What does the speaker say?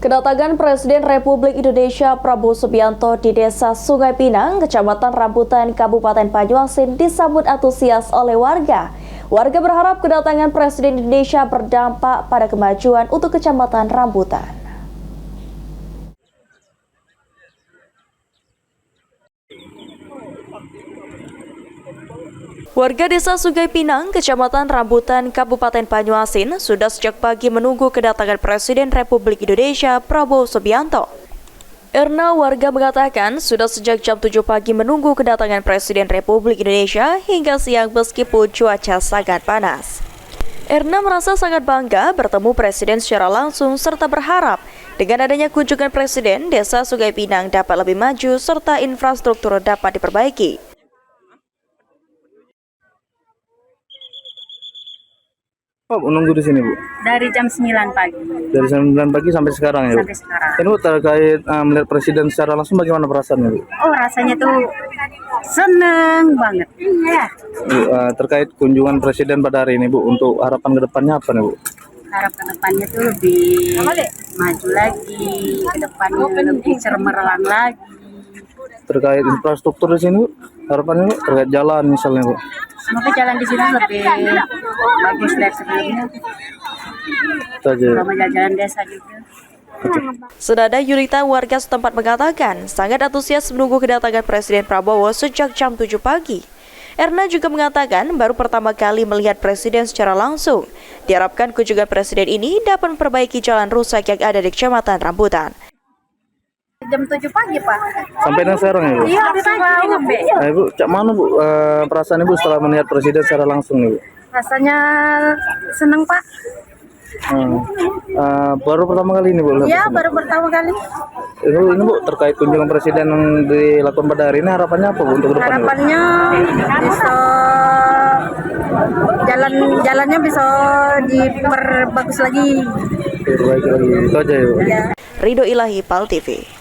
Kedatangan Presiden Republik Indonesia Prabowo Subianto di Desa Sungai Pinang, Kecamatan Rambutan, Kabupaten Banyuasin disambut antusias oleh warga. Warga berharap kedatangan Presiden Indonesia berdampak pada kemajuan untuk Kecamatan Rambutan. Warga Desa Sungai Pinang, Kecamatan Rambutan, Kabupaten Banyuasin sudah sejak pagi menunggu kedatangan Presiden Republik Indonesia Prabowo Subianto. Erna, warga mengatakan sudah sejak jam 7 pagi menunggu kedatangan Presiden Republik Indonesia hingga siang meskipun cuaca sangat panas. Erna merasa sangat bangga bertemu Presiden secara langsung serta berharap dengan adanya kunjungan Presiden, Desa Sungai Pinang dapat lebih maju serta infrastruktur dapat diperbaiki. Oh, menunggu di sini, Bu? Dari jam 9 pagi. Dari jam 9 pagi sampai sekarang ya, Bu? Sampai sekarang. Ini, Bu, terkait melihat Presiden secara langsung bagaimana perasaannya, Bu? Oh, rasanya tuh seneng banget. Ya. Bu, terkait kunjungan Presiden pada hari ini, Bu, untuk harapan ke depannya apa nih, Bu? Harap ke depannya tuh lebih maju lagi, ke depannya lebih cemerlang lagi. Terkait infrastruktur di sini, Bu, harapannya, Bu, terkait jalan misalnya, Bu? Semoga jalan di sini lebih bagus dari sebelumnya. Itu aja. Sama jalan desa juga. Senada Yulita, warga setempat mengatakan sangat antusias menunggu kedatangan Presiden Prabowo sejak jam 7 pagi. Erna juga mengatakan baru pertama kali melihat Presiden secara langsung. Diharapkan kunjungan Presiden ini dapat memperbaiki jalan rusak yang ada di Kecamatan Rambutan. Jam 7 pagi, Pak. Sampai dengan sekarang ya, Bu? Iya, sampai. Bu, cak mana, Bu, perasaan Ibu setelah melihat Presiden secara langsung nih, Bu? Rasanya seneng, Pak. Baru pertama kali ini, Bu? Iya, baru pertama kali. Ini, Bu, terkait kunjungan Presiden yang dilakukan pada hari ini, harapannya apa, Bu, untuk ke depan, Bu? Harapannya bisa jalannya bisa diperbagus lagi. Baik lagi, itu aja ya, Bu. Ya. Ridho Ilahi, PAL TV.